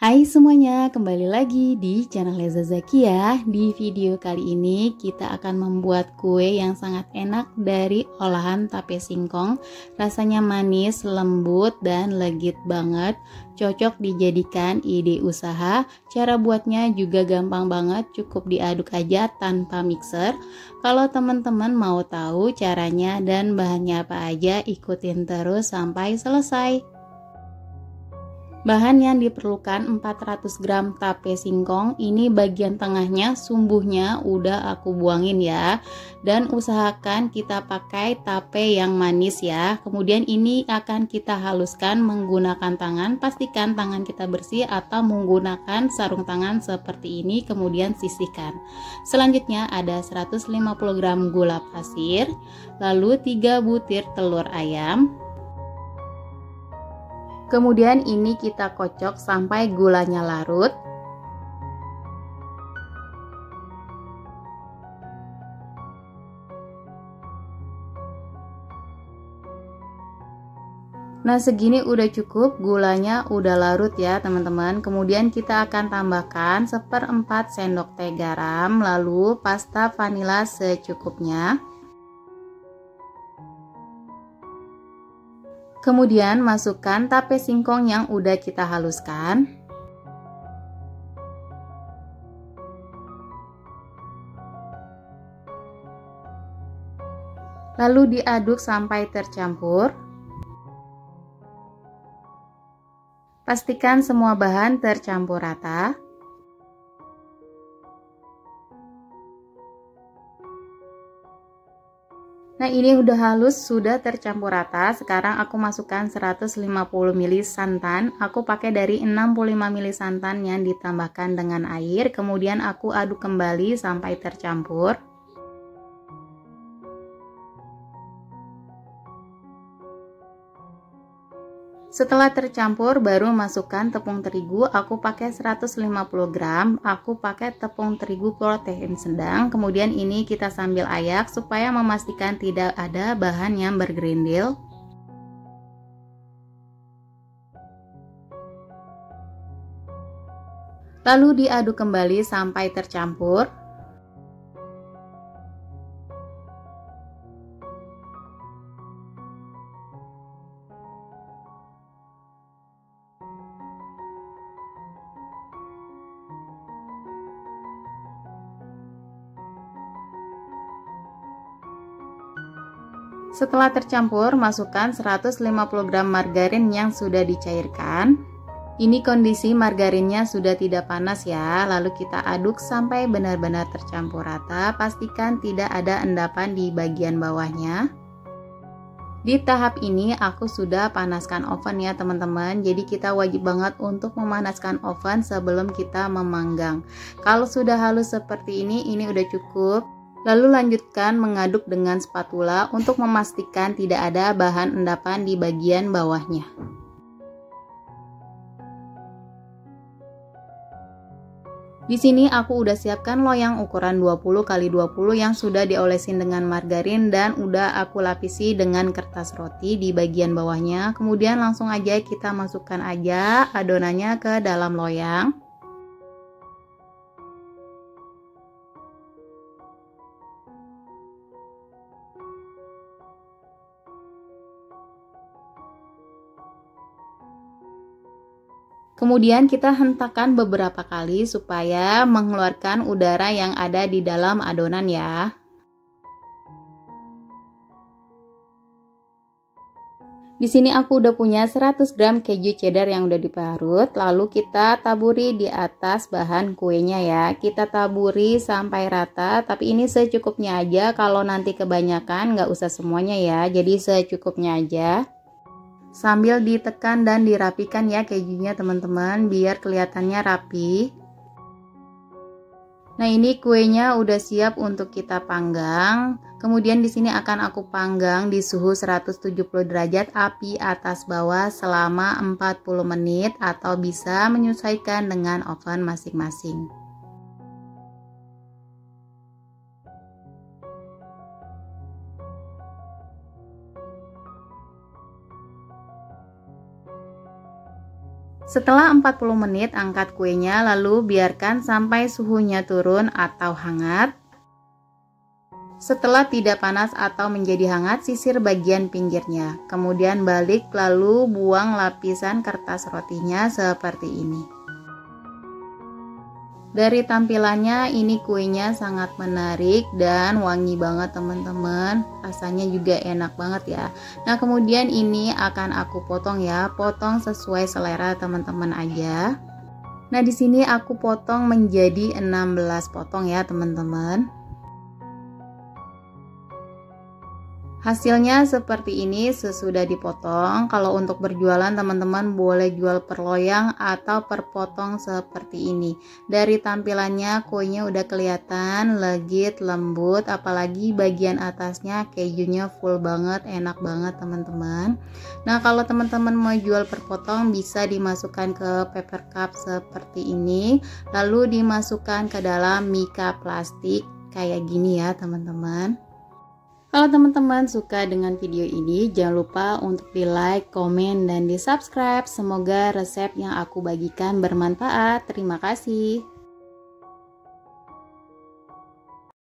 Hai semuanya, kembali lagi di channel Leza Zakiah. Di video kali ini kita akan membuat kue yang sangat enak dari olahan tape singkong. Rasanya manis, lembut, dan legit banget. Cocok dijadikan ide usaha. Cara buatnya juga gampang banget, cukup diaduk aja tanpa mixer. Kalau teman-teman mau tahu caranya dan bahannya apa aja, ikutin terus sampai selesai. Bahan yang diperlukan 400 gram tape singkong. Ini bagian tengahnya, sumbuhnya udah aku buangin ya. Dan usahakan kita pakai tape yang manis ya. Kemudian ini akan kita haluskan menggunakan tangan. Pastikan tangan kita bersih atau menggunakan sarung tangan seperti ini, kemudian sisihkan. Selanjutnya ada 150 gram gula pasir, lalu 3 butir telur ayam. Kemudian ini kita kocok sampai gulanya larut. Nah, segini udah cukup, gulanya udah larut ya teman-teman. Kemudian kita akan tambahkan 1/4 sendok teh garam, lalu pasta vanila secukupnya. Kemudian masukkan tape singkong yang udah kita haluskan. Lalu diaduk sampai tercampur. Pastikan semua bahan tercampur rata. Nah, ini udah halus, sudah tercampur rata. Sekarang aku masukkan 150 ml santan. Aku pakai dari 65 ml santan yang ditambahkan dengan air. Kemudian aku aduk kembali sampai tercampur. Setelah tercampur baru masukkan tepung terigu. Aku pakai 150 gram. Aku pakai tepung terigu protein sedang. Kemudian ini kita sambil ayak supaya memastikan tidak ada bahan yang bergerindil. Lalu diaduk kembali sampai tercampur. Setelah tercampur, masukkan 150 gram margarin yang sudah dicairkan. Ini kondisi margarinnya sudah tidak panas ya. Lalu kita aduk sampai benar-benar tercampur rata. Pastikan tidak ada endapan di bagian bawahnya. Di tahap ini aku sudah panaskan oven ya teman-teman. Jadi kita wajib banget untuk memanaskan oven sebelum kita memanggang. Kalau sudah halus seperti ini udah cukup. Lalu lanjutkan mengaduk dengan spatula untuk memastikan tidak ada bahan endapan di bagian bawahnya. Di sini aku udah siapkan loyang ukuran 20 x 20 yang sudah diolesin dengan margarin dan udah aku lapisi dengan kertas roti di bagian bawahnya. Kemudian langsung aja kita masukkan aja adonannya ke dalam loyang. Kemudian kita hentakkan beberapa kali supaya mengeluarkan udara yang ada di dalam adonan ya. Di sini aku udah punya 100 gram keju cheddar yang udah diparut. Lalu kita taburi di atas bahan kuenya ya. Kita taburi sampai rata, tapi ini secukupnya aja. Kalau nanti kebanyakan nggak usah semuanya ya. Jadi secukupnya aja. Sambil ditekan dan dirapikan ya kejunya teman-teman, biar kelihatannya rapi. Nah, ini kuenya udah siap untuk kita panggang. Kemudian di sini akan aku panggang di suhu 170 derajat api atas bawah selama 40 menit atau bisa menyesuaikan dengan oven masing-masing. Setelah 40 menit angkat kuenya, lalu biarkan sampai suhunya turun atau hangat. Setelah tidak panas atau menjadi hangat, sisir bagian pinggirnya. Kemudian balik lalu buang lapisan kertas rotinya seperti ini. Dari tampilannya ini kuenya sangat menarik dan wangi banget teman-teman. Rasanya juga enak banget ya. Nah, kemudian ini akan aku potong ya. Potong sesuai selera teman-teman aja. Nah, di sini aku potong menjadi 16 potong ya, teman-teman. Hasilnya seperti ini sesudah dipotong. Kalau untuk berjualan teman-teman boleh jual per loyang atau per potong seperti ini. Dari tampilannya kuenya udah kelihatan legit, lembut, apalagi bagian atasnya kejunya full banget, enak banget teman-teman. Nah, kalau teman-teman mau jual per potong bisa dimasukkan ke paper cup seperti ini, lalu dimasukkan ke dalam mika plastik kayak gini ya teman-teman. Kalau teman-teman suka dengan video ini, jangan lupa untuk di like, komen, dan di subscribe. Semoga resep yang aku bagikan bermanfaat. Terima kasih.